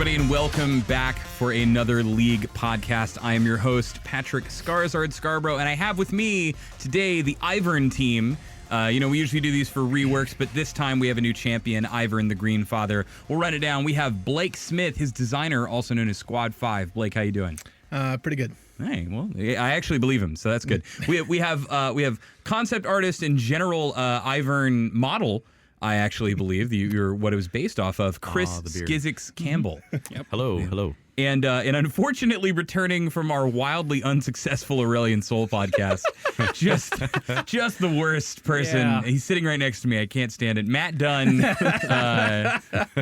everybody, and welcome back for another League podcast. I am your host, Patrick Skarsgård Scarborough, and I have with me today the Ivern team. We usually do these for reworks, but this time we have a new champion, Ivern the Green Father. We'll run it down. We have Blake Smith, his designer, also known as Squad 5. Blake, how you doing? Pretty good. Hey, well, I actually believe him, so that's good. We have concept artist and general Ivern model. I actually believe you're what it was based off of, Chris Skizix Campbell. Yep. Hello. And unfortunately returning from our wildly unsuccessful Aurelian Soul podcast, just the worst person. Yeah. He's sitting right next to me. I can't stand it. Matt Dunn,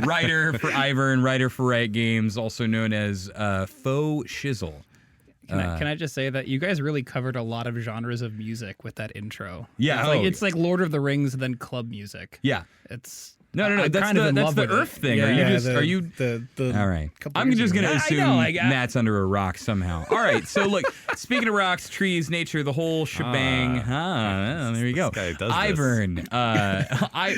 writer for Ivern, writer for Riot Games, also known as Faux Shizzle. Can I just say that you guys really covered a lot of genres of music with that intro? Yeah, it's like Lord of the Rings and then club music. Yeah, it's no. That's the Earth thing. Yeah. Are you? All right. I'm just gonna assume Matt's under a rock somehow. All right. So look, speaking of rocks, trees, nature, the whole shebang. There you go. This guy does Ivern.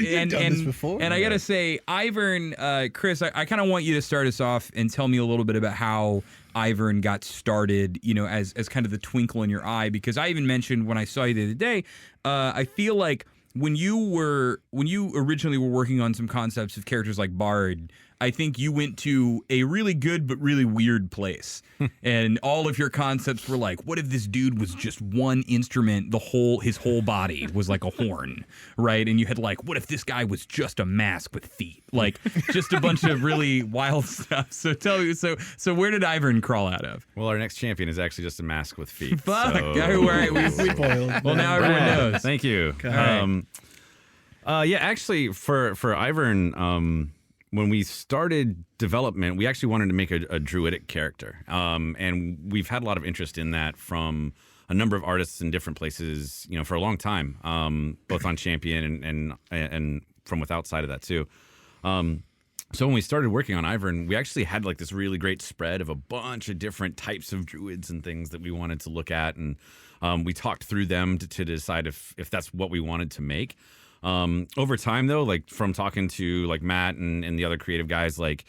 You've done this before. And I gotta say, Ivern, Chris, I kind of want you to start us off and tell me a little bit about how Ivern got started, as kind of the twinkle in your eye, because I even mentioned when I saw you the other day, I feel like when you originally were working on some concepts of characters like Bard, I think you went to a really good but really weird place. And all of your concepts were like, what if this dude was just one instrument, his whole body was like a horn, right? And you had like, what if this guy was just a mask with feet? Like just a bunch of really wild stuff. So tell me, so where did Ivern crawl out of? Well, our next champion is actually just a mask with feet. Fuck. So... All right, we spoiled. Well, now everyone knows. Thank you. Actually, for Ivern, when we started development, we actually wanted to make a druidic character. And we've had a lot of interest in that from a number of artists in different places, for a long time, both on Champion and from outside of that too. So when we started working on Ivern, we actually had like this really great spread of a bunch of different types of druids and things that we wanted to look at. And we talked through them to decide if that's what we wanted to make. Over time, though, like from talking to like Matt and the other creative guys, like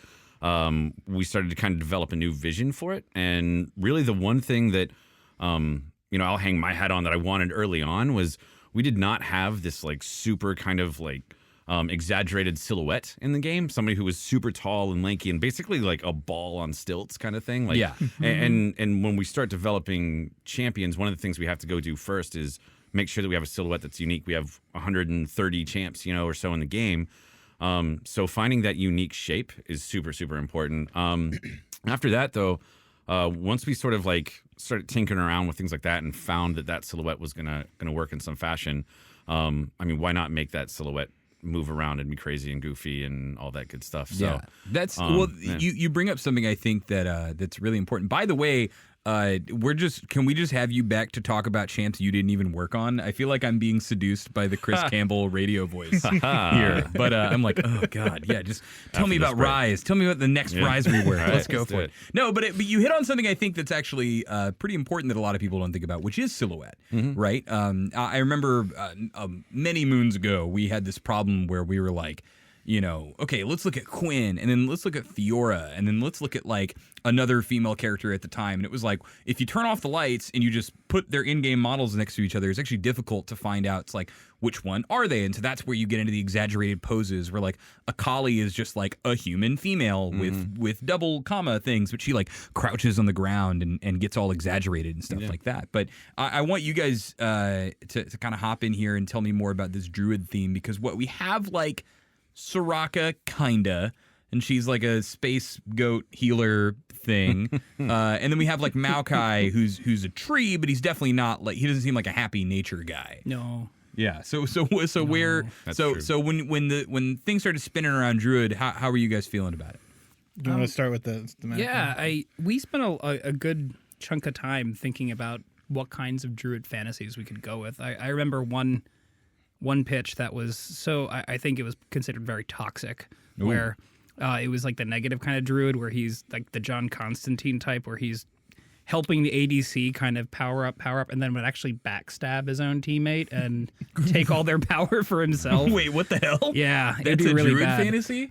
we started to kind of develop a new vision for it. And really the one thing that, I'll hang my hat on that I wanted early on was we did not have this like super kind of like exaggerated silhouette in the game. Somebody who was super tall and lanky and basically like a ball on stilts kind of thing. Like, yeah. And when we start developing champions, one of the things we have to go do first is make sure that we have a silhouette that's unique. We have 130 champs, or so in the game. So finding that unique shape is super, super important. After that, though, once we sort of like started tinkering around with things like that and found that silhouette was gonna work in some fashion, why not make that silhouette move around and be crazy and goofy and all that good stuff? So yeah, that's you bring up something I think that's really important. By the way, can we just have you back to talk about champs you didn't even work on? I feel like I'm being seduced by the Chris Campbell radio voice here, but I'm like, oh god, yeah, just tell me about Rise. Tell me about the next Rise we work. Let's go for it. No, but you hit on something I think that's actually pretty important that a lot of people don't think about, which is silhouette, right? I remember many moons ago we had this problem where we were like, okay, let's look at Quinn, and then let's look at Fiora, and then let's look at like another female character at the time. And it was like, if you turn off the lights and you just put their in-game models next to each other, it's actually difficult to find out. It's like, which one are they? And so that's where you get into the exaggerated poses where like Akali is just like a human female with double comma things, but she like crouches on the ground and gets all exaggerated and stuff like that. But I want you guys to kind of hop in here and tell me more about this druid theme, because what we have like Soraka, kinda, and she's like a space goat healer thing, and then we have like Maokai, who's a tree, but he's definitely not like, he doesn't seem like a happy nature guy. No. Yeah. So where? So when things started spinning around druid, how were you guys feeling about it? Do you want to start with the Yeah, we spent a good chunk of time thinking about what kinds of druid fantasies we could go with. I remember one pitch that was I think it was considered very toxic. Ooh. Where it was like the negative kind of druid where he's like the John Constantine type, where he's helping the ADC kind of power up, and then would actually backstab his own teammate and take all their power for himself. Wait, what the hell? Yeah, it'd That's be a really druid bad. fantasy?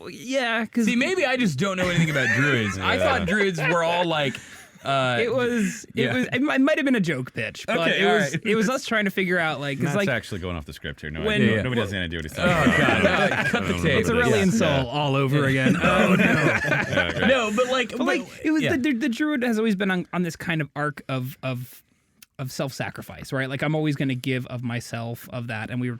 Yeah, because See, maybe I just don't know anything about druids. I thought druids were all like. It might have been a joke pitch, but Okay, it was us trying to figure out like Matt's like actually going off the script here. When- Nobody has any idea what he's talking Oh about. God! Cut the tape. it's Aurelian Soul all over again. Oh no. Yeah, great. No, but like, It was yeah. the druid has always been on this kind of arc of self-sacrifice, right? Like I'm always going to give of myself of that, and we were,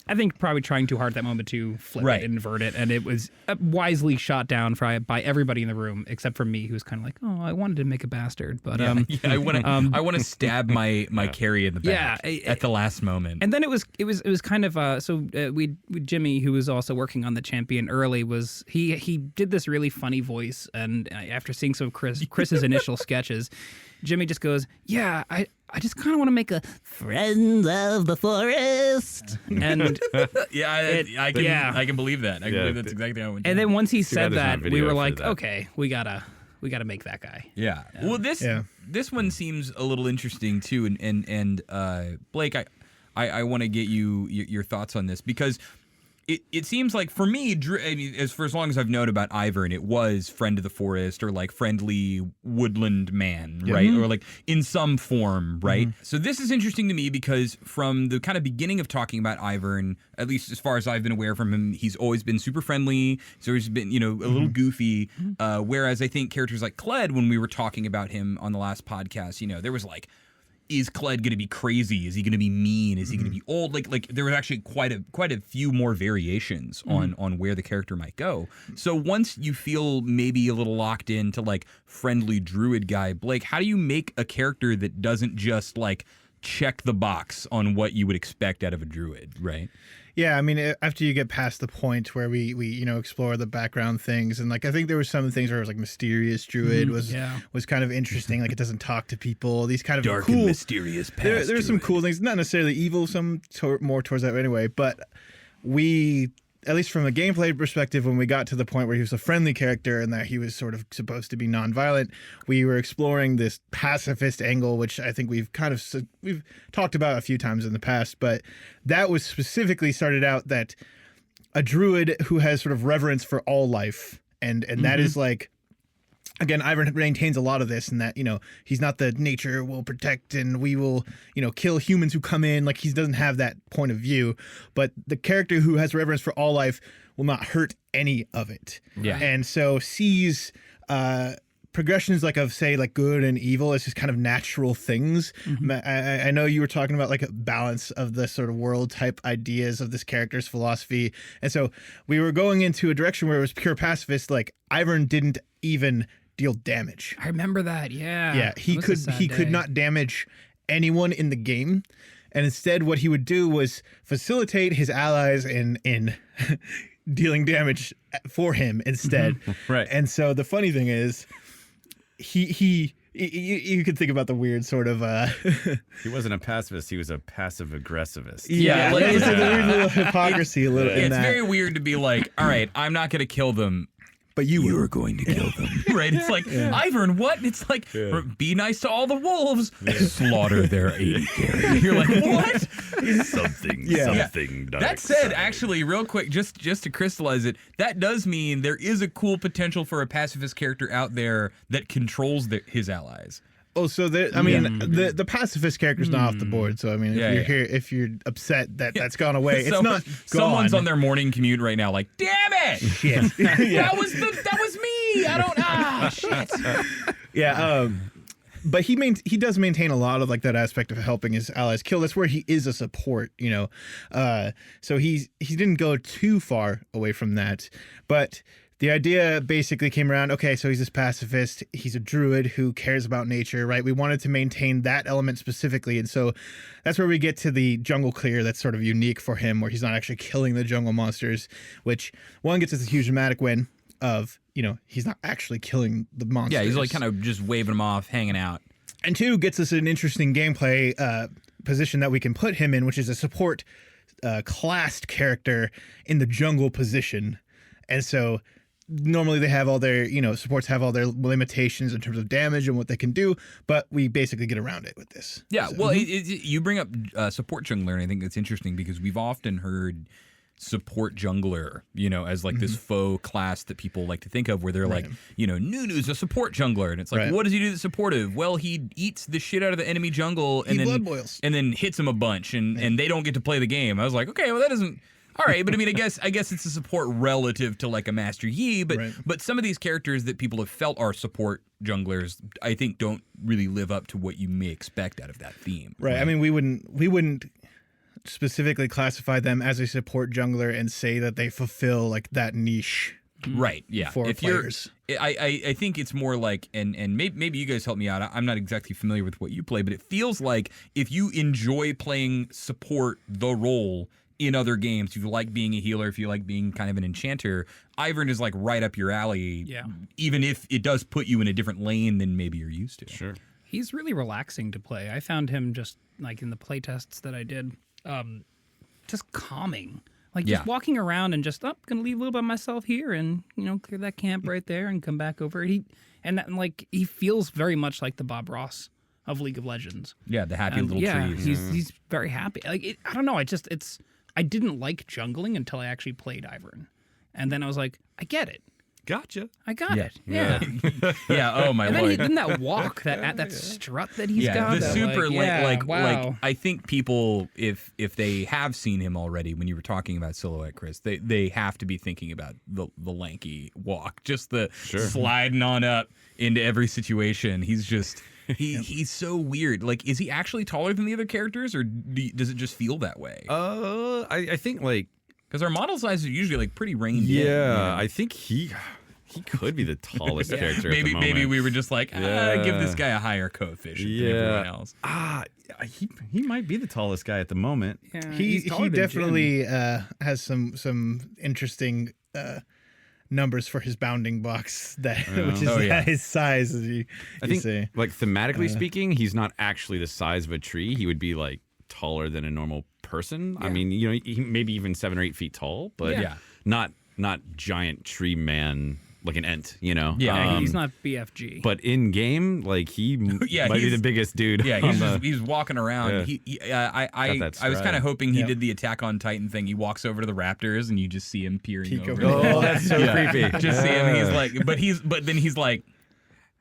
I think, probably trying too hard at that moment to flip Right. it and invert it, and it was wisely shot down by everybody in the room except for me, who was kind of like, oh, I wanted to make a bastard, but I want to stab my carry in the back at the last moment. And then it was kind of we Jimmy, who was also working on the champion early, was he did this really funny voice, and after seeing some of Chris's initial sketches, Jimmy just goes, yeah, I just kind of want to make a friend of the forest, and I can believe that. I can believe that's exactly how it went. and then once he said bad there's not that, we video were for like, that. okay, we gotta make that guy. Yeah. Well, this one seems a little interesting too, and Blake, I want to get your thoughts on this because it seems like for me, for as long as I've known about Ivern, it was friend of the forest or like friendly woodland man, right? Or like in some form, right? So this is interesting to me because from the kind of beginning of talking about Ivern, at least as far as I've been aware from him, he's always been super friendly. He's always been, a little goofy. Whereas I think characters like Kled, when we were talking about him on the last podcast, there was like, is Kled going to be crazy? Is he going to be mean? Is he going to be old? Like there was actually quite a few more variations on where the character might go. So once you feel maybe a little locked into like friendly druid guy, Blake, how do you make a character that doesn't just like check the box on what you would expect out of a druid, right? Yeah, I mean, after you get past the point where we explore the background things, and like I think there were some things where it was like mysterious druid was kind of interesting. Like it doesn't talk to people. These kind of Dark cool, and mysterious past. There's some cool things, not necessarily evil, some more towards that anyway. But we, at least from a gameplay perspective, when we got to the point where he was a friendly character and that he was sort of supposed to be nonviolent, we were exploring this pacifist angle, which I think we've talked about a few times in the past. But that was specifically started out that a druid who has sort of reverence for all life, and that is like. Again, Ivern maintains a lot of this, and that he's not the nature will protect and we will kill humans who come in. Like he doesn't have that point of view, but the character who has reverence for all life will not hurt any of it. Yeah, and so sees progressions like of say like good and evil as just kind of natural things. I know you were talking about like a balance of the sort of world type ideas of this character's philosophy, and so we were going into a direction where it was pure pacifist. Like Ivern didn't even deal damage. I remember that. Yeah. Yeah, he could not damage anyone in the game, and instead what he would do was facilitate his allies in dealing damage for him instead. Right. And so the funny thing is you could think about the weird sort of He wasn't a pacifist, he was a passive aggressivist. like it's a weird little hypocrisy in it's that. very weird to be like, all right, I'm not going to kill them. But you were going to kill them. Right? It's like, Ivern, what? It's like, be nice to all the wolves. Slaughter their 80 carry. You're like, what? Something dark. That said, actually, real quick, just to crystallize it, that does mean there is a cool potential for a pacifist character out there that controls his allies. Oh, so the pacifist character's not off the board. So I mean, if you're upset that that's gone away, it's not gone. Someone's on their morning commute right now, like, damn it! Shit. That was me. I don't. Shit. Yeah. But he does maintain a lot of like that aspect of helping his allies kill. That's where he is a support, So he didn't go too far away from that, but. The idea basically came around, okay, so he's this pacifist, he's a druid who cares about nature, right? We wanted to maintain that element specifically, and so that's where we get to the jungle clear that's sort of unique for him, where he's not actually killing the jungle monsters, which, one, gets us a huge dramatic win of, he's not actually killing the monsters. Yeah, he's like kind of just waving them off, hanging out. And two, gets us an interesting gameplay position that we can put him in, which is a support classed character in the jungle position. And so normally they have all their, supports have all their limitations in terms of damage and what they can do, but we basically get around it with this. Yeah, So- well, you bring up support jungler, and I think that's interesting because we've often heard support jungler, as like this faux class that people like to think of, where they're like, Nunu's a support jungler, and it's like, Right. what does he do that's supportive? Well, he eats the shit out of the enemy jungle and He then blood boils. and then hits him a bunch, and they don't get to play the game. I was like, okay, well, that doesn't. All right, but I mean, I guess it's a support relative to like a Master Yi, but Right. but some of these characters that people have felt are support junglers, I think, don't really live up to what you may expect out of that theme. Right. I mean, we wouldn't specifically classify them as a support jungler and say that they fulfill like that niche. Right. Yeah. For players. I think it's more like, and maybe you guys help me out. I'm not exactly familiar with what you play, but it feels like if you enjoy playing support the role in other games, if you like being a healer, if you like being kind of an enchanter, Ivern is like right up your alley. Yeah. Even if it does put you in a different lane than maybe you're used to. Sure. He's really relaxing to play. I found him just like in the play tests that I did, just calming. Like just Yeah. walking around and just, gonna leave a little by myself here and, clear that camp right there and come back over. He feels very much like the Bob Ross of League of Legends. Yeah. The happy And little trees. he's very happy. Like I don't know. I didn't like jungling until I actually played Ivern, and then I was like, I get it. Gotcha. I got Yeah. it. Yeah. Yeah. Oh my And lord. then that walk, that strut that he's got. the that, super like, wow. like I think people, if they have seen him already, when you were talking about Silhouette, Chris, they have to be thinking about the lanky walk, just the sliding on up into every situation. He's just he's so weird. Like, is he actually taller than the other characters, or does it just feel that way? I think like Because our model size is usually like pretty reined in. I think he could be the tallest character. at the moment. Maybe we were just like, give this guy a higher coefficient than everyone else. He might be the tallest guy at the moment. Yeah, He he's taller than definitely has some interesting numbers for his bounding box which is his size, as you think, say. like thematically speaking, he's not actually the size of a tree. He would be like taller than a normal person. I mean, he maybe even 7 or 8 feet tall, but not giant tree man like an Ent. Yeah, he's not BFG. But in game, like he might be the biggest dude. Yeah, he's walking around. Yeah. I was kind of hoping he did the Attack on Titan thing. He walks over to the Raptors and you just see him peering Peek over. over. Oh, that's so creepy. Just see him. He's like, but then he's like,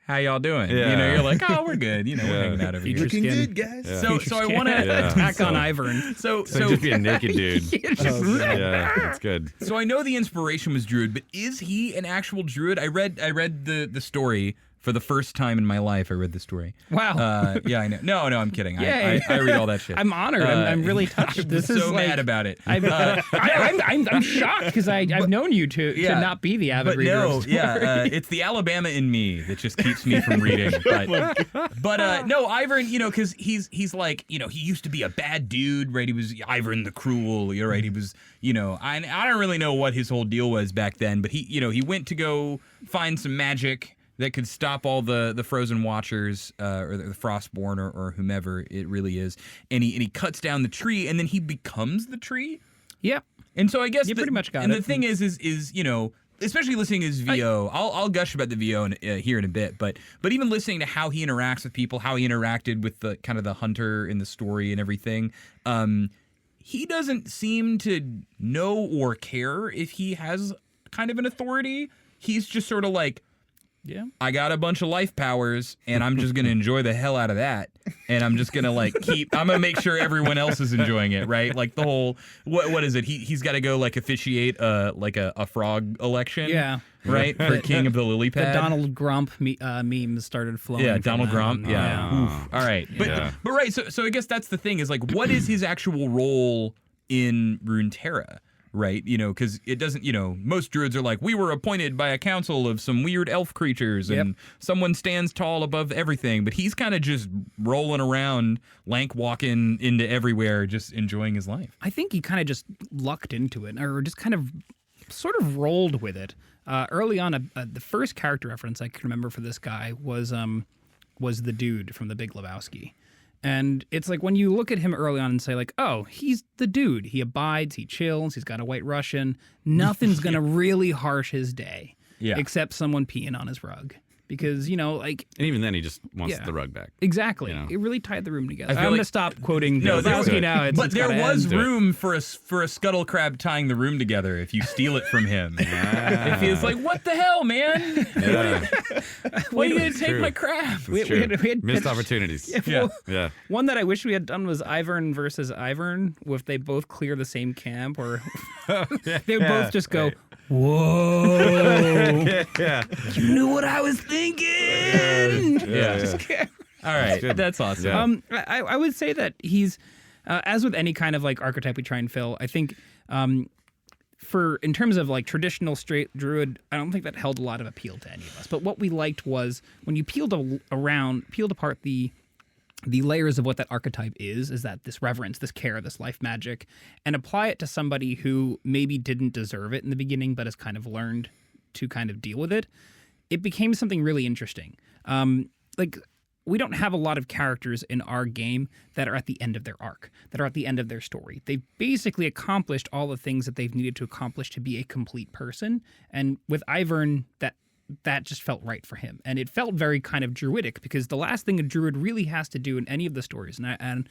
"How y'all doing?" Yeah. You're like, "Oh, we're good." We're hanging out over here. Looking skin. good, guys. So I want to Attack on Ivern. So just be a naked dude. Yeah, that's good. So I know the inspiration was Druid, but is he an actual Druid? I read the story for the first time in my life. I read the story. Wow. Yeah, I know. No, I'm kidding. Yay. I read all that shit. I'm honored. I'm really touched. This I'm is so like, mad about it. I'm shocked because I've known you to not be the avid But reader. no, of story. it's the Alabama in me that just keeps me from reading. But no, Ivern, because he's like, he used to be a bad dude, right? He was Ivern the Cruel, right? He was, I don't really know what his whole deal was back then, but he went to go find some magic that could stop all the Frozen Watchers or the Frostborn or whomever it really is, and he cuts down the tree, and then he becomes the tree. Yep. And so I guess You pretty much got and it. the thing is especially listening to his VO, I'll gush about the VO here in a bit, but even listening to how he interacts with people, how he interacted with the kind of the hunter in the story and everything, he doesn't seem to know or care if he has kind of an authority. He's just sort of like, Yeah. I got a bunch of life powers, and I'm just going to enjoy the hell out of that. And I'm just going to I'm going to make sure everyone else is enjoying it, right? Like the whole, what is it? He's got to go officiate a frog election. Yeah. Right? For King of the Lily The Pad. Donald Grump memes started flowing. Yeah, from Donald that Grump. one. Yeah. Oof. All right. But right, so I guess that's the thing is what is his actual role in Runeterra? Right, because it doesn't, most druids are like, we were appointed by a council of some weird elf creatures and someone stands tall above everything, but he's kind of just rolling around, lank walking into everywhere, just enjoying his life. I think he kind of just lucked into it, or just kind of sort of rolled with it. Early on, the first character reference I can remember for this guy was the dude from The Big Lebowski. And it's like when you look at him early on and say like, oh, he's the dude. He abides, he chills, he's got a white Russian. Nothing's going to really harsh his day. except someone peeing on his rug. Because, like... And even then, he just wants the rug back. Exactly. It really tied the room together. I'm like, going to stop quoting no, Wazowski now. But there was room for a scuttle crab tying the room together if you steal it from him. If he's like, what the hell, man? Why are you going to take my crab? We had missed opportunities. Yeah. One that I wish we had done was Ivern versus Ivern, if they both clear the same camp, or they would both just go... Whoa! You knew what I was thinking. All right, that's awesome. I would say that he's, as with any kind of like archetype we try and fill. I think, in terms of like traditional straight druid, I don't think that held a lot of appeal to any of us. But what we liked was when you peeled apart the layers of what that archetype is that this reverence, this care, this life magic, and apply it to somebody who maybe didn't deserve it in the beginning, but has kind of learned to kind of deal with it. It became something really interesting. We don't have a lot of characters in our game that are at the end of their arc, that are at the end of their story. They've basically accomplished all the things that they've needed to accomplish to be a complete person. And with Ivern, that just felt right for him. And it felt very kind of druidic, because the last thing a druid really has to do in any of the stories, and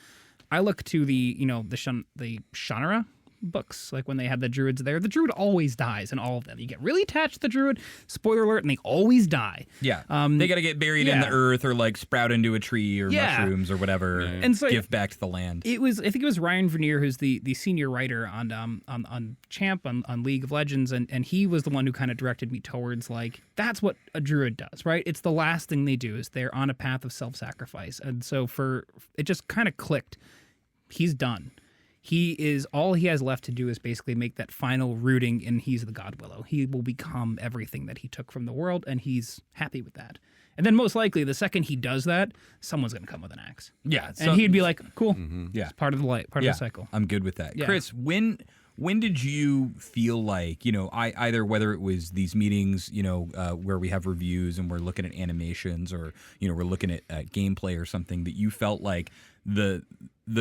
I look to the Shannara books, like when they had the druids there, the druid always dies in all of them. You get really attached to the druid, spoiler alert, and they always die. Yeah. They got to get buried in the earth, or like sprout into a tree, or mushrooms, or whatever, and so give back to the land. I think it was Ryan Vernier, who's the senior writer on Champ, on League of Legends, and he was the one who kind of directed me towards, like, that's what a druid does, right? It's the last thing they do, is they're on a path of self-sacrifice. And so it just kind of clicked. He's done. All he has left to do is basically make that final rooting, and he's the God Willow. He will become everything that he took from the world, and he's happy with that. And then most likely, the second he does that, someone's going to come with an axe. Yeah. And he'd be like, cool. Yeah. It's part of the light, part of the cycle. I'm good with that. Yeah. Chris, when did you feel like, either whether it was these meetings, where we have reviews and we're looking at animations, or, we're looking at gameplay or something, that you felt like the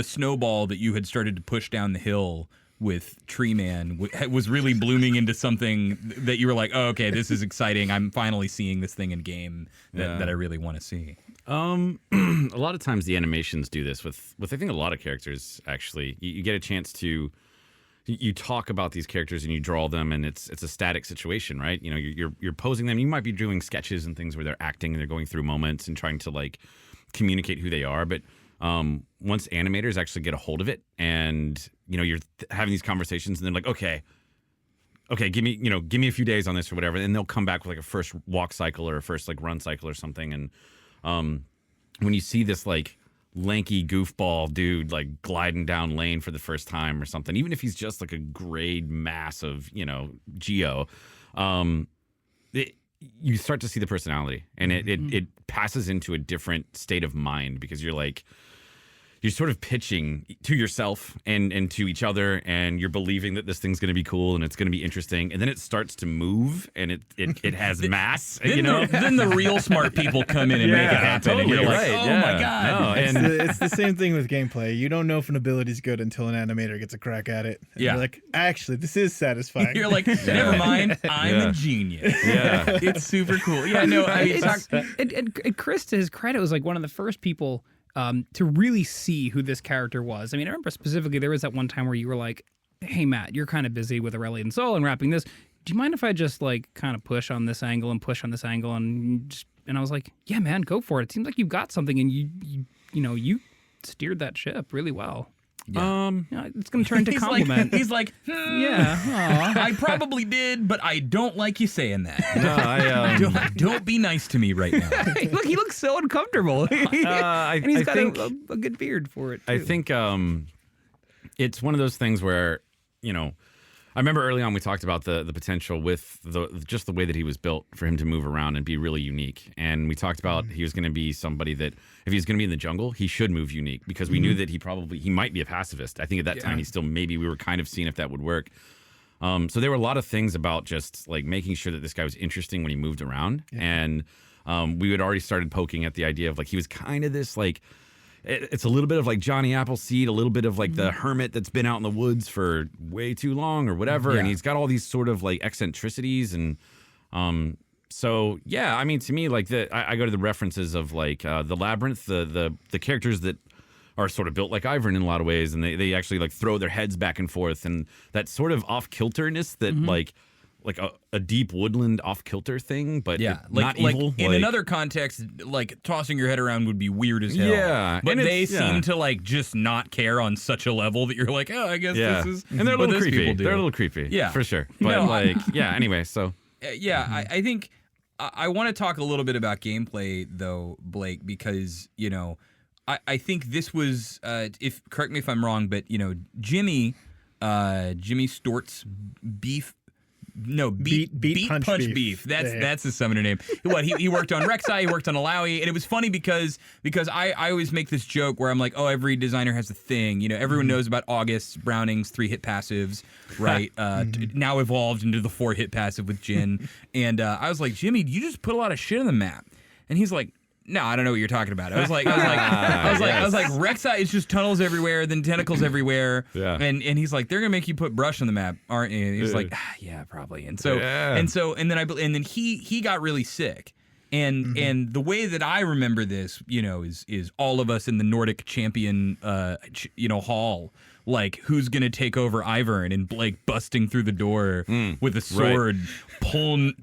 snowball that you had started to push down the hill with Tree Man was really blooming into something that you were like, oh, okay, this is exciting. I'm finally seeing this thing in game that I really want to see. A lot of times the animations do this with I think a lot of characters, actually. You get a chance to... You talk about these characters and you draw them, and it's a static situation, right? You're posing them. You might be doing sketches and things where they're acting and they're going through moments and trying to like communicate who they are. But once animators actually get a hold of it, and you're having these conversations, and they're like, okay, give me a few days on this or whatever, and they'll come back with like a first walk cycle or a first like run cycle or something. And when you see this like lanky goofball dude like gliding down lane for the first time or something, even if he's just like a grayed mass of geo, you start to see the personality, and it passes into a different state of mind, because you're sort of pitching to yourself and to each other, and you're believing that this thing's going to be cool and it's going to be interesting, and then it starts to move, and it has mass. Then the real smart people come in and make it happen. Totally, and you're like, right, oh my god! No, and It's the same thing with gameplay. You don't know if an ability's good until an animator gets a crack at it. And you're like, actually, this is satisfying. You're like, never mind, I'm a genius. Yeah, it's super cool. Yeah, no, I mean, and Chris, to his credit, was like one of the first people to really see who this character was. I mean, I remember specifically there was that one time where you were like, hey, Matt, you're kind of busy with Aurelian Soul and wrapping this. Do you mind if I just like kind of push on this angle and push on this angle? And I was like, yeah, man, go for it. It seems like you've got something, and you steered that ship really well. Yeah. It's going to turn to compliment. He's like, yeah, I probably did, but I don't like you saying that. No, don't be nice to me right now. Look, he looks so uncomfortable. And he's got a good beard for it, too. I think it's one of those things where, I remember early on we talked about the potential with just the way that he was built for him to move around and be really unique. And we talked about he was going to be somebody that if he's going to be in the jungle, he should move unique, because we knew that he might be a pacifist. I think at that time we were kind of seeing if that would work. So there were a lot of things about just like making sure that this guy was interesting when he moved around. Yeah. And we had already started poking at the idea of like he was kind of this like, it's a little bit of like Johnny Appleseed, a little bit of like the hermit that's been out in the woods for way too long or whatever. Yeah. And he's got all these sort of like eccentricities. And So yeah, I mean, to me, like I go to the references of like the Labyrinth, the characters that are sort of built like Ivern in a lot of ways, and they actually like throw their heads back and forth, and that sort of off kilterness that like a deep woodland off kilter thing, but not evil. In another context, like tossing your head around would be weird as hell. Yeah, but they seem to like just not care on such a level that you're like, oh, I guess this is. And they're a little creepy. They're a little creepy. Yeah, for sure. But anyway, so I think I want to talk a little bit about gameplay though, Blake, because I think this was if correct me if I'm wrong, but Jimmy Stort's beef. No, beat punch beef. That's his summoner name. What he worked on Rek'Sai, he worked on Alawi, and it was funny because I always make this joke where I'm like, oh, every designer has a thing. Everyone knows about August Browning's 3-hit passives, right? Now evolved into the 4-hit passive with Jhin. And I was like, Jimmy, you just put a lot of shit on the map. And he's like, no, I don't know what you're talking about. I was like, Rek'Sai is just tunnels everywhere, then tentacles everywhere. Yeah. And he's like, they're gonna make you put brush on the map, aren't you? And he's like, yeah, probably. And then he got really sick. And the way that I remember this, is all of us in the Nordic champion, hall, like who's gonna take over Ivern, and Blake busting through the door with a sword, pulled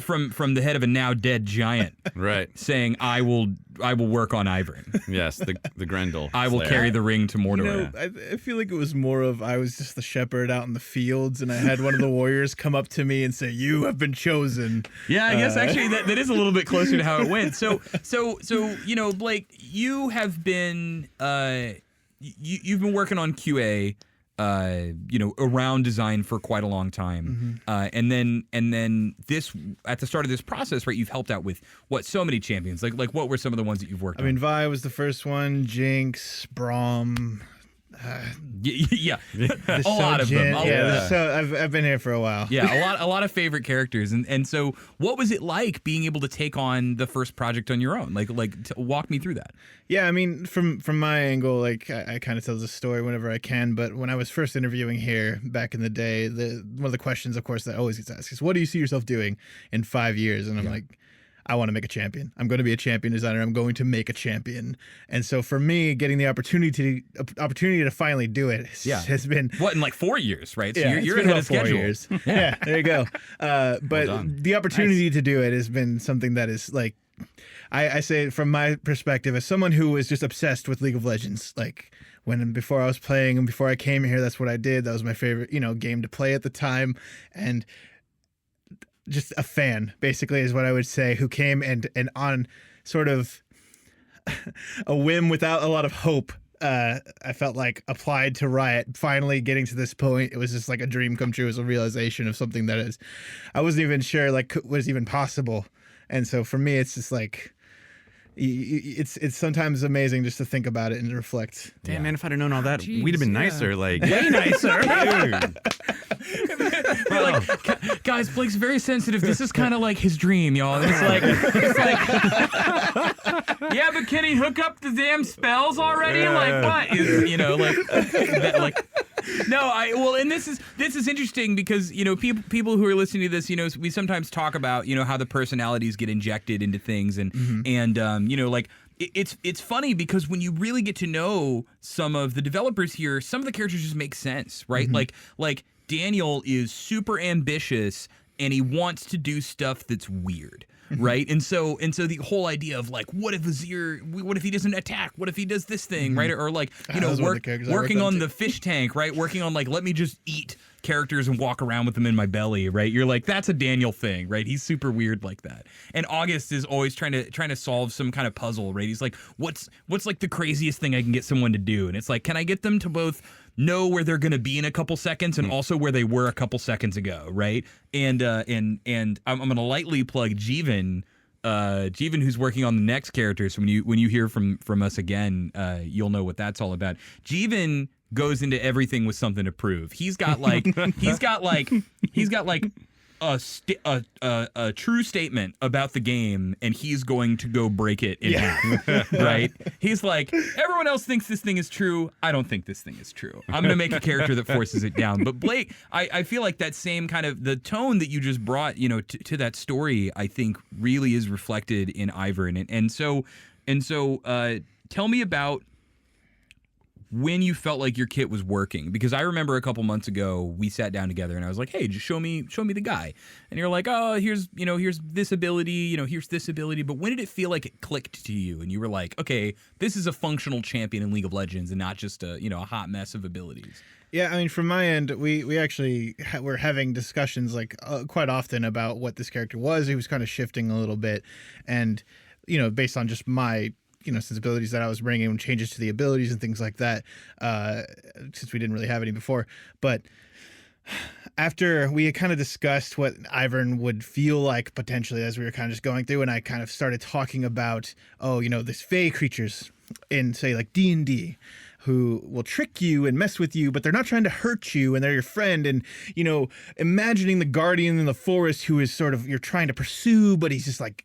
from the head of a now dead giant, right? Saying, I will work on Ivern. Yes, the Grendel. I will carry the ring to Mordor. I feel like it was more of I was just the shepherd out in the fields, and I had one of the warriors come up to me and say, "You have been chosen." Yeah, I guess actually that is a little bit closer to how it went. So Blake, you have been you've been working on QA, around design for quite a long time, and then this at the start of this process, right? You've helped out with so many champions. Like what were some of the ones that you've worked on? I mean, Vi was the first one. Jinx, Braum. A lot of them. So I've been here for a while. Yeah, a lot of favorite characters, and so what was it like being able to take on the first project on your own? Walk me through that. Yeah, I mean, from my angle, like I kind of tell the story whenever I can. But when I was first interviewing here back in the day, one of the questions, of course, that always gets asked is, "What do you see yourself doing in 5 years?" And I'm like, I want to make a champion. I'm going to be a champion designer. I'm going to make a champion. And so for me, getting the opportunity to finally do it has been in like 4 years, right? So yeah, you're ahead of schedule. 4 years. Yeah, there you go. But the opportunity to do it has been something that is like, I say from my perspective as someone who was just obsessed with League of Legends, like before I was playing and before I came here, that's what I did. That was my favorite, game to play at the time. And just a fan, basically, is what I would say, who came and on sort of a whim without a lot of hope, I felt like applied to Riot. Finally getting to this point, it was just like a dream come true. It was a realization of something that I wasn't even sure was even possible. And so for me, it's just like, it's sometimes amazing just to think about it and reflect. Damn, man, if I'd have known all that, we'd have been nicer. Like, way nicer. We're like, guys, Blake's very sensitive. This is kind of like his dream, y'all. It's like, yeah, but can he hook up the damn spells already? Like, what is, and this is interesting because, people who are listening to this, we sometimes talk about, how the personalities get injected into things and it's funny because when you really get to know some of the developers here, some of the characters just make sense, right? Like Daniel is super ambitious and he wants to do stuff that's weird. Right. And so the whole idea of like, what if he doesn't attack? What if he does this thing? Right. Or like, working on the fish tank, right. Working on like, let me just eat characters and walk around with them in my belly. Right. You're like, that's a Daniel thing. Right. He's super weird like that. And August is always trying to solve some kind of puzzle. Right. He's like, what's like the craziest thing I can get someone to do? And it's like, can I get them to both know where they're going to be in a couple seconds and also where they were a couple seconds ago, right? And I'm going to lightly plug Jeevan, who's working on the next character. So when you hear from us again, you'll know what that's all about. Jeevan goes into everything with something to prove. He's got like a true statement about the game, and he's going to go break it in half, right? He's like, everyone else thinks this thing is true. I don't think this thing is true. I'm going to make a character that forces it down. But Blake, I feel like that same kind of the tone that you just brought, to that story, I think really is reflected in Ivern, and so tell me about when you felt like your kit was working, because I remember a couple months ago we sat down together and I was like, hey, just show me the guy, and you're like, oh, here's this ability, here's this ability. But when did it feel like it clicked to you and you were like, okay, this is a functional champion in League of Legends and not just a hot mess of abilities? Yeah, I mean, from my end, we actually were having discussions quite often about what this character was. He was kind of shifting a little bit, and based on just my sensibilities that I was bringing, and changes to the abilities and things like that, since we didn't really have any before. But after we had kind of discussed what Ivern would feel like potentially as we were kind of just going through, and I kind of started talking about, this Fey creatures in, say, like D&D, who will trick you and mess with you, but they're not trying to hurt you, and they're your friend. And, imagining the guardian in the forest who is sort of, you're trying to pursue, but he's just like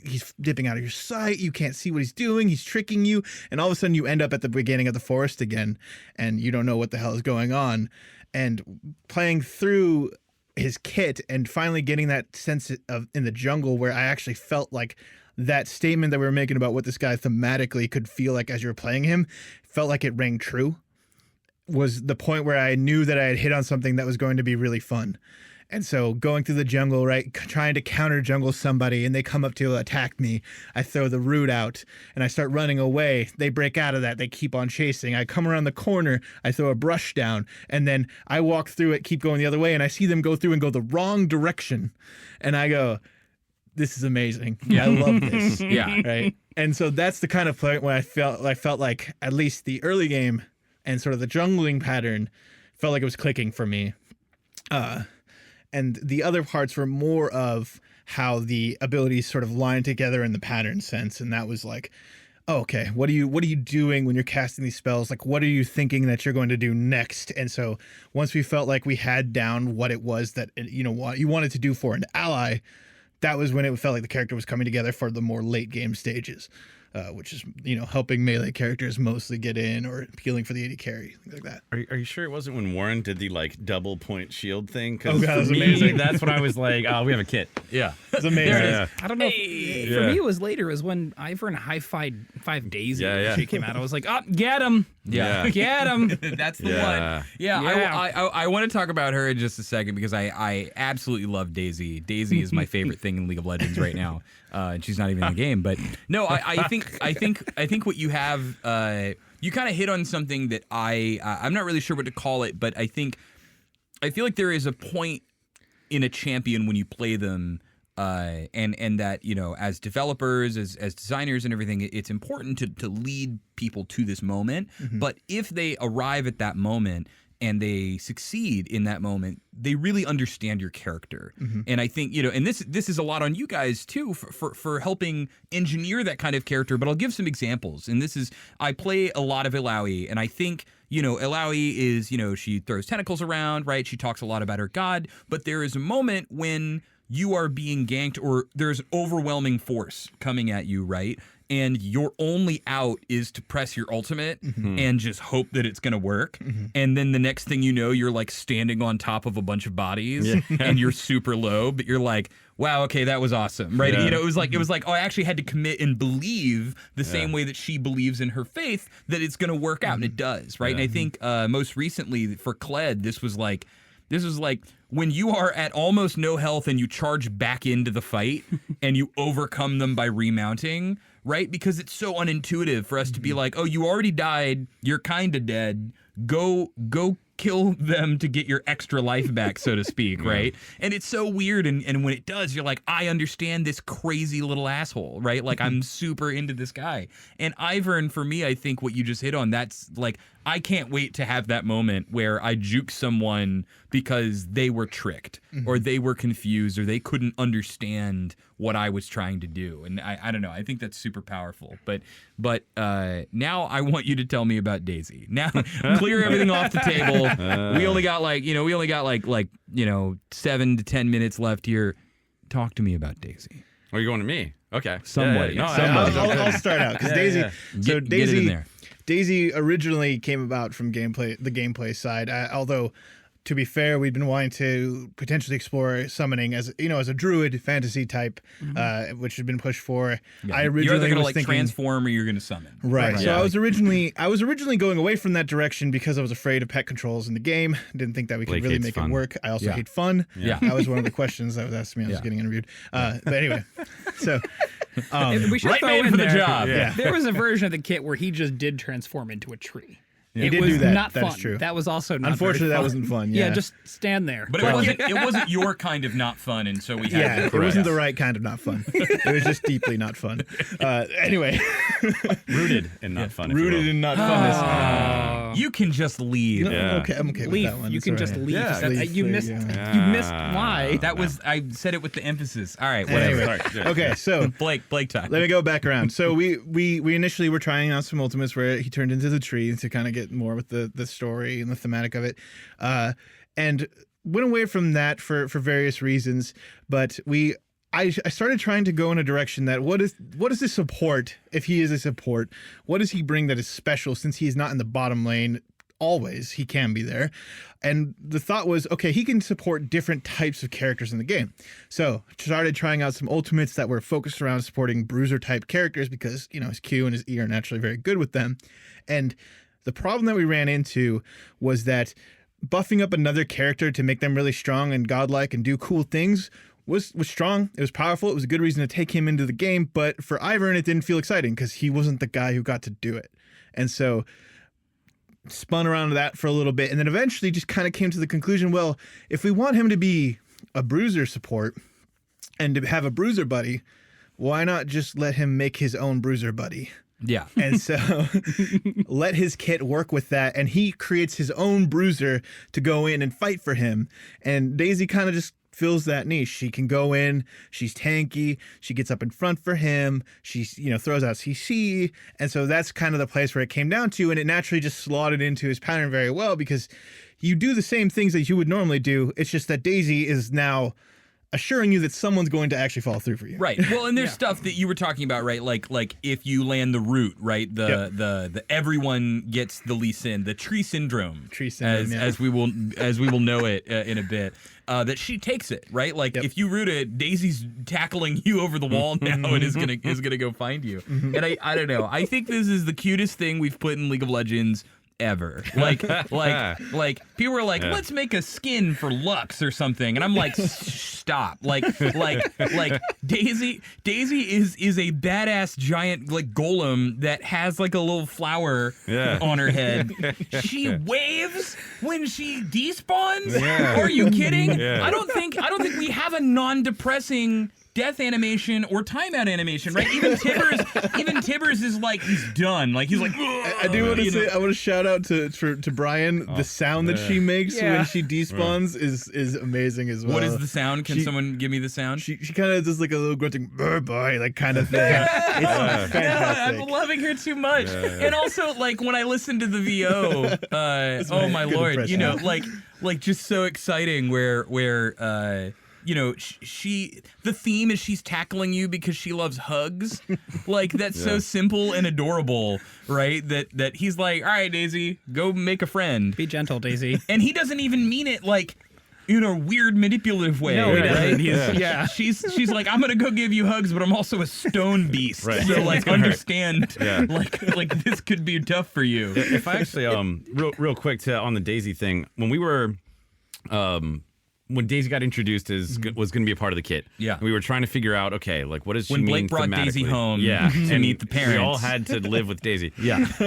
he's dipping out of your sight. You can't see what he's doing. He's tricking you. And all of a sudden you end up at the beginning of the forest again, and you don't know what the hell is going on. And playing through his kit and finally getting that sense of in the jungle where I actually felt like that statement that we were making about what this guy thematically could feel like as you were playing him felt like it rang true, was the point where I knew that I had hit on something that was going to be really fun. And so going through the jungle, right, trying to counter jungle somebody, and they come up to attack me. I throw the root out and I start running away. They break out of that. They keep on chasing. I come around the corner. I throw a brush down, and then I walk through it, keep going the other way, and I see them go through and go the wrong direction. And I go, this is amazing. Yeah, I love this. Yeah. Right. And so that's the kind of point where I felt like at least the early game and sort of the jungling pattern felt like it was clicking for me. And the other parts were more of how the abilities sort of line together in the pattern sense. And that was like, oh, okay, what are you doing when you're casting these spells? Like, what are you thinking that you're going to do next? And so once we felt like we had down what it was that, what you wanted to do for an ally, that was when it felt like the character was coming together for the more late game stages, which is, helping melee characters mostly get in or appealing for the AD carry, things like that. Are you sure it wasn't when Warren did the double point shield thing? Oh, God, that was me, amazing. That's when I was like, oh, we have a kit. Yeah. It's amazing. Yeah. I don't know. For me, it was later. It was when Ivern high-fived Daisy when she came out. I was like, oh, get him. Yeah. Get him. That's the one. Yeah. I want to talk about her in just a second because I absolutely love Daisy. Daisy is my favorite thing in League of Legends right now. And she's not even in the game, but no, I think what you have, you kind of hit on something that I'm not really sure what to call it, but I feel like there is a point in a champion when you play them, and that, as developers, as designers and everything, it's important to lead people to this moment. Mm-hmm. But if they arrive at that moment and they succeed in that moment, they really understand your character. Mm-hmm. And I think, and this is a lot on you guys too for helping engineer that kind of character, but I'll give some examples. And I play a lot of Illaoi, and I think, Illaoi is, she throws tentacles around, right? She talks a lot about her god, but there is a moment when you are being ganked or there's overwhelming force coming at you, right? And your only out is to press your ultimate and just hope that it's going to work. Mm-hmm. And then the next thing you know, you're like standing on top of a bunch of bodies and you're super low, but you're like, wow, okay, that was awesome, right? Yeah. It was like, oh, I actually had to commit and believe the same way that she believes in her faith that it's going to work out, and it does, right? Yeah. And I think most recently for Kled, this was like when you are at almost no health and you charge back into the fight and you overcome them by remounting, right? Because it's so unintuitive for us to be like, oh, you already died, you're kind of dead, go kill them to get your extra life back, so to speak, right? And it's so weird, and when it does, you're like, I understand this crazy little asshole, right? Like, I'm super into this guy. And Ivern, for me, I think what you just hit on, that's like, I can't wait to have that moment where I juke someone because they were tricked or they were confused or they couldn't understand what I was trying to do. And I don't know, I think that's super powerful. But now I want you to tell me about Daisy. Now, clear everything off the table. We only got like 7 to 10 minutes left here. Talk to me about Daisy. Are you going to me? Okay. Somebody. No, I'll start out because Daisy. So Get it in there. Daisy originally came about from the gameplay side. Although, to be fair, we'd been wanting to potentially explore summoning as a druid fantasy type, which had been pushed for. Yeah. I originally you're either going was to thinking, transform or you're going to summon. Right. So Yeah. I was originally going away from that direction because I was afraid of pet controls in the game. Didn't think that we could Blake really hates make fun. it work. I also Yeah. hate fun. Yeah. That was one of the questions that was asked me. I was getting interviewed. But anyway, so We should Right throw man in for the there, job. Yeah. There was a version of the kit where he just did transform into a tree. He It did was do that. not That is fun. true. That was also not Unfortunately, very that fun. wasn't fun. Yeah, just stand there. But it wasn't your kind of not fun, and so we had yeah, to it wasn't the right kind of not fun. It was just deeply not fun. Anyway, Rooted in not fun. if you rooted will. in not funness. You can just leave. No, Yeah. I'm okay with Leave. that one. You It's can all just right. leave. Yeah. That- Leave, you please, missed. yeah. You missed why. That was I said it with the emphasis. All right, whatever. Anyway, Sorry. okay, so Blake time. let me go back around. So we initially were trying out some ultimates where he turned into the tree to kind of get more with the story and the thematic of it, and went away from that for various reasons. But I started trying to go in a direction that what is the support, if he is a support, what does he bring that is special since he is not in the bottom lane always? He can be there. And the thought was, okay, he can support different types of characters in the game. So started trying out some ultimates that were focused around supporting bruiser type characters because, his Q and his E are naturally very good with them. And the problem that we ran into was that buffing up another character to make them really strong and godlike and do cool things was strong. It was powerful. It was a good reason to take him into the game. But for Ivern, it didn't feel exciting because he wasn't the guy who got to do it. And so spun around that for a little bit and then eventually just kind of came to the conclusion, well, if we want him to be a bruiser support and to have a bruiser buddy, why not just let him make his own bruiser buddy? Yeah. And so let his kit work with that, and he creates his own bruiser to go in and fight for him. And Daisy kind of just fills that niche. She can go in, she's tanky, she gets up in front for him, she throws out CC, and so that's kind of the place where it came down to, and it naturally just slotted into his pattern very well because you do the same things that you would normally do. It's just that Daisy is now assuring you that someone's going to actually follow through for you. Right. Well, and there's stuff that you were talking about, right? Like if you land the root, right? The everyone gets the Lee Sin, the tree syndrome. Tree syndrome, yeah. as we will know it in a bit. That she takes it, right? Like if you root it, Daisy's tackling you over the wall now and is gonna go find you. And I don't know. I think this is the cutest thing we've put in League of Legends ever. Like people are like, let's make a skin for Lux or something, and I'm like, stop. Like Daisy is a badass giant like golem that has like a little flower on her head. She waves when she despawns. Yeah. Are you kidding? Yeah. I don't think we have a non-depressing death animation or timeout animation, right? Even Tibbers is like, he's done. Like he's like, I do want to say, I want to shout out to Brian. The sound that she makes when she despawns is amazing as well. What is the sound? Can someone give me the sound? She kind of does like a little grunting boy like kind of thing. It's fantastic. I'm loving her too much. And also, like when I listen to the VO, oh my good lord, impression. like just so exciting. Where she the theme is she's tackling you because she loves hugs. Like that's so simple and adorable, right? That he's like, all right, Daisy, go make a friend. Be gentle, Daisy. And he doesn't even mean it like in a weird manipulative way. No, he right? doesn't. She's like, I'm gonna go give you hugs, but I'm also a stone beast. Right. So like understand Yeah. like this could be tough for you. If I actually real quick on the Daisy thing, when we were when Daisy got introduced was going to be a part of the kit. Yeah. We were trying to figure out, okay, like what does she When mean Blake brought Daisy thematically? home yeah, to meet the parents. We all had to live with Daisy. Yeah. So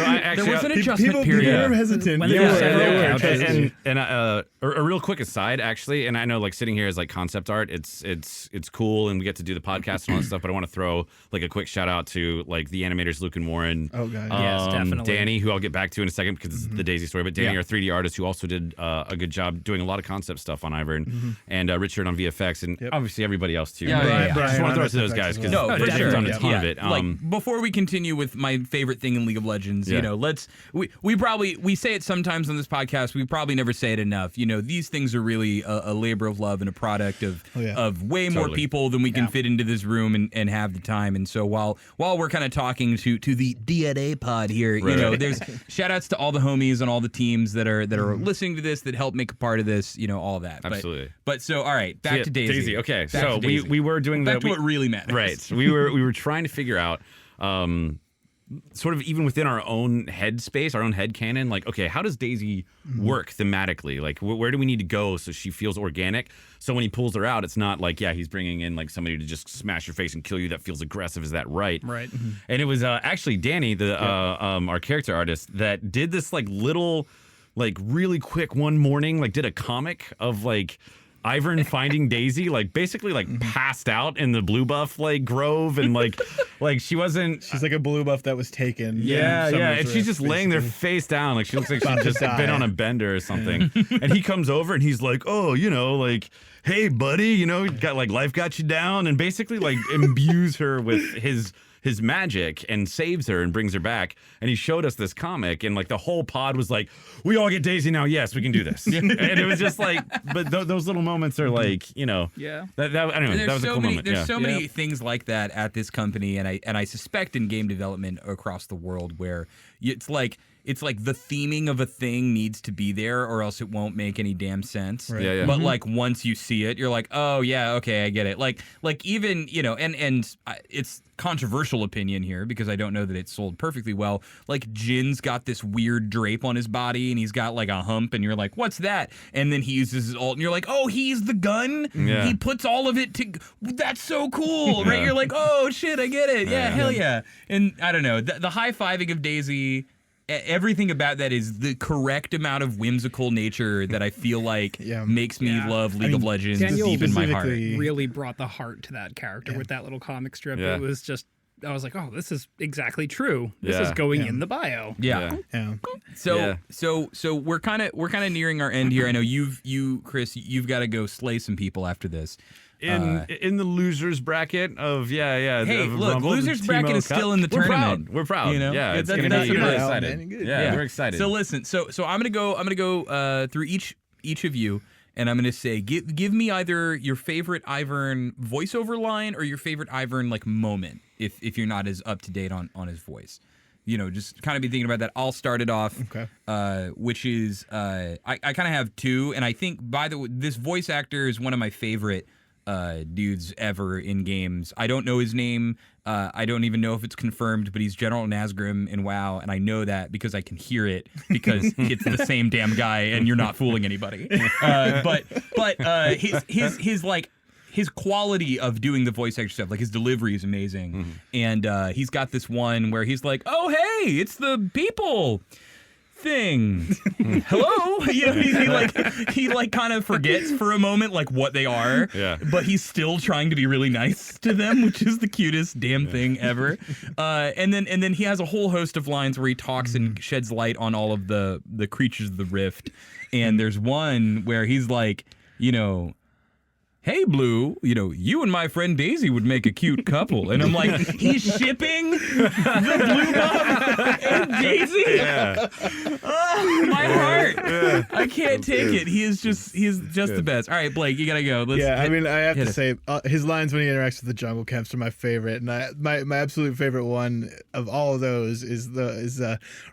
I actually There was an adjustment period. People were hesitant. When They they were were, several they were. couches. Trust me. and a real quick aside, actually, and I know like sitting here is like concept art. It's cool, and we get to do the podcast and all that stuff. But I want to throw like a quick shout out to like the animators Luke and Warren. Oh god. Yes, definitely. Danny, who I'll get back to in a second because it's the Daisy story. But Danny, Yeah. our 3D artist, who also did a good job doing doing a lot of concept stuff on Ivern, and Richard on VFX, and obviously everybody else too. Yeah, I just want to throw it to those guys because for they've sure. done a ton of it. Like before we continue with my favorite thing in League of Legends, you know, we say it sometimes on this podcast. We probably never say it enough. You know, these things are really a labor of love and a product of way more people than we can fit into this room and have the time. And so while we're kind of talking to the DNA pod here, you know, there's shout outs to all the homies and all the teams that are listening to this that help make a part of this, you know, all that. Absolutely. But so all right, back to Daisy. Okay, Back so to Daisy. we were doing back to what really matters. Right. We were trying to figure out sort of even within our own head space, our own head canon, like, okay, how does Daisy work thematically? Like, where do we need to go so she feels organic? So when he pulls her out, it's not like, he's bringing in like somebody to just smash your face and kill you that feels aggressive. Is that right? Right. And it was actually Danny, our character artist, that did this like little, like really quick one morning, like did a comic of like Ivern finding Daisy, like basically like passed out in the blue buff like grove, and like she wasn't. She's like a blue buff that was taken. Yeah, and she's just laying there face down, like she looks like she's just been on a bender or something. And he comes over and he's like, oh, you know, like, hey buddy, you know, got like life got you down, and basically like imbues her with his magic and saves her and brings her back. And he showed us this comic, and like the whole pod was like, we all get Daisy now. Yes, we can do this. And it was just like, but those little moments are like, you know, that anyway, that was a cool moment. There's so many things like that at this company, and I suspect in game development across the world where it's like the theming of a thing needs to be there or else it won't make any damn sense. Right. But like once you see it, you're like, oh yeah, okay, I get it. Like even, you know, and it's controversial opinion here because I don't know that it's sold perfectly well. Like Jin's got this weird drape on his body and he's got like a hump and you're like, what's that? And then he uses his ult and you're like, oh, he's the gun? Yeah. He puts all of it to, that's so cool, right? You're like, oh shit, I get it. Yeah, hell yeah. And I don't know, the high-fiving of Daisy, everything about that is the correct amount of whimsical nature that I feel like makes me love League of Legends deep in my heart. Really brought the heart to that character with that little comic strip. It was just, I was like, oh, this is exactly true. This is going in the bio. So we're kind of nearing our end here. I know Chris, you've got to go slay some people after this. In the losers bracket of Hey, look, Rumble, losers the bracket Teemo is Cup. still in the tournament. We're proud. You know? Yeah, it's that's gonna be. good. We're Wow, excited. man, good. Yeah, we're excited. So listen, so I'm gonna go through each of you, and I'm gonna say give me either your favorite Ivern voiceover line or your favorite Ivern like moment, if you're not as up to date on his voice. You know, just kind of be thinking about that. I'll start it off, which is I kind of have two, and I think by the way, this voice actor is one of my favorite dudes ever in games. I don't know his name. I don't even know if it's confirmed, but he's General Nazgrim in WoW, and I know that because I can hear it because it's the same damn guy, and you're not fooling anybody. But his quality of doing the voice actor stuff, like his delivery is amazing, and he's got this one where he's like, "Oh hey, it's the people." Thing. Hello? You know, he kind of forgets for a moment like what they are. Yeah. But he's still trying to be really nice to them, which is the cutest damn thing ever. And then he has a whole host of lines where he talks and sheds light on all of the creatures of the rift. And there's one where he's like, you know, hey, Blue, you know, you and my friend Daisy would make a cute couple. And I'm like, he's shipping the Blue buff and Daisy? Yeah. Oh, my heart. I can't take it. He is just the best. All right, Blake, you got to go. I have to say, his lines when he interacts with the jungle camps are my favorite. And my absolute favorite one of all of those is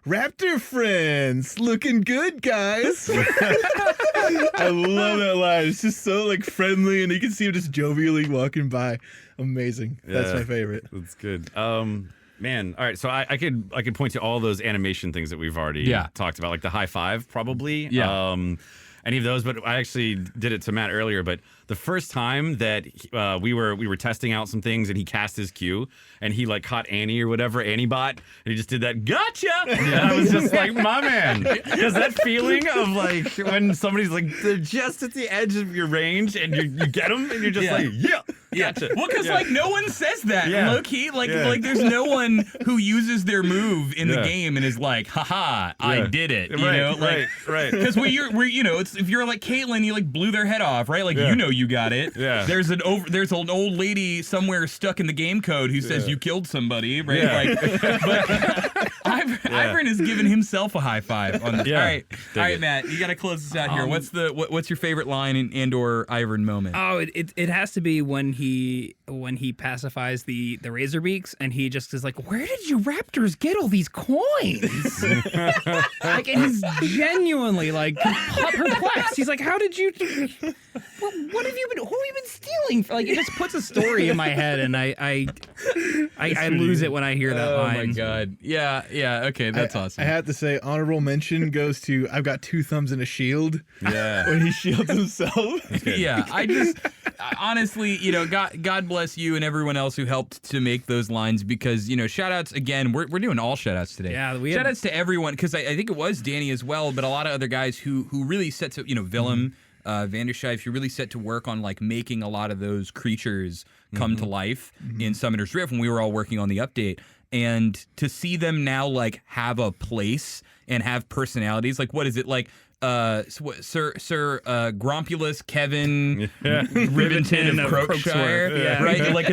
Raptor friends, looking good, guys. I love that line. It's just so like friendly, and you can see him just jovially walking by. Amazing. That's my favorite. That's good. Man, all right. So I could point to all those animation things that we've already talked about, like the high five, probably. Yeah. Any of those, but I actually did it to Matt earlier. But the first time that we were testing out some things and he cast his Q and he like caught Annie or whatever, Annie bot, and he just did that gotcha. And I was just like, my man, because that feeling of like when somebody's like they're just at the edge of your range and you get them and you're just like gotcha. Well, because like no one says that low key. Like there's no one who uses their move in the game and is like, haha, I did it. You know, like right. Because we're you know, it's if you're like Caitlyn, you like blew their head off, right? Like you know you got it. Yeah. There's an old lady somewhere stuck in the game code who says you killed somebody, right? Like, but Ivern has given himself a high five on this. Yeah. All right, Matt, you got to close this out here. What's your favorite line and/or Ivern moment? Oh, it has to be when he pacifies the Razorbeaks and he just is like, where did you Raptors get all these coins? Like, and he's genuinely like perplexed. He's like, how did you? What have you been? Who have you been stealing? Like, it just puts a story in my head, and I lose it when I hear that line. Oh my god! Yeah. Okay, that's awesome. I have to say, honorable mention goes to I've got two thumbs and a shield. Yeah. When he shields himself. Yeah, I just honestly, you know, God bless you and everyone else who helped to make those lines, because, you know, shout outs again. We're doing all shout outs today. Yeah, shout outs to everyone, because I think it was Danny as well, but a lot of other guys who really set to, you know, Willem, Vandershive, who really set to work on like making a lot of those creatures come to life in Summoner's Rift when we were all working on the update. And to see them now like have a place and have personalities, like what is it like? Sir Grompulus Kevin Rivington of Croakshire, right? Like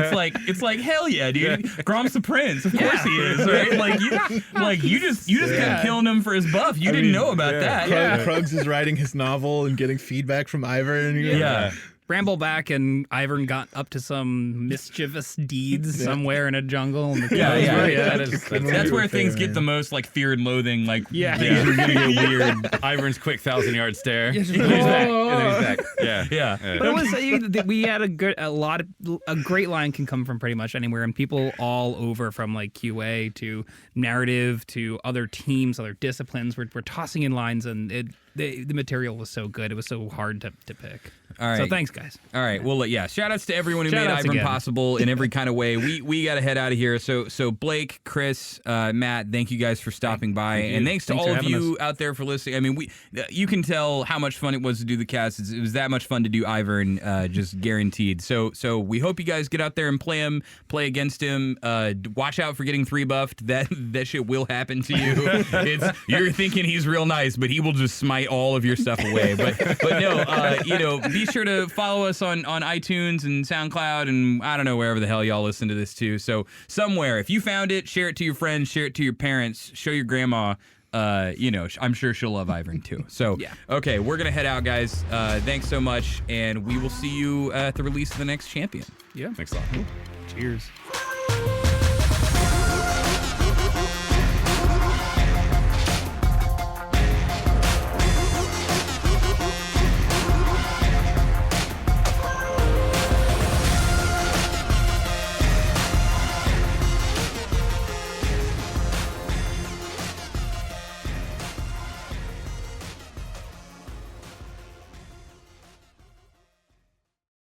it's like hell yeah, dude. Gromp's the prince, of course he is, right? You just kept killing him for his buff. You didn't know about that. Krugs is writing his novel and getting feedback from Ivern. Yeah. Brambleback and Ivern got up to some mischievous deeds somewhere in a jungle. That's where things get the most like fear and loathing. Like things are gonna get weird. Ivern's quick 1,000-yard stare. Yes, And then he's back. And then he's back. Yeah. But it was we had a great line can come from pretty much anywhere, and people all over from like QA to narrative to other teams, other disciplines. We're tossing in lines, and the material was so good. It was so hard to pick. All right. So thanks, guys. All right. Well, yeah. Shout outs to everyone who made Shout-outs Ivern again. possible in every kind of way. We got to head out of here. So Blake, Chris, Matt, thank you guys for stopping by, and thanks to all of you out there for listening. I mean, you can tell how much fun it was to do the cast. It was that much fun to do Ivern, just guaranteed. So we hope you guys get out there and play him, play against him. Watch out for getting 3 buffed. That shit will happen to you. You're thinking he's real nice, but he will just smite all of your stuff away. But no, you know, be sure to follow us on iTunes and SoundCloud and I don't know, wherever the hell y'all listen to this to. So somewhere, if you found it, share it to your friends, share it to your parents, show your grandma. You know, I'm sure she'll love Ivern too. So okay, we're gonna head out, guys. Thanks so much, and we will see you at the release of the next champion. Yeah. Thanks a lot. Cheers.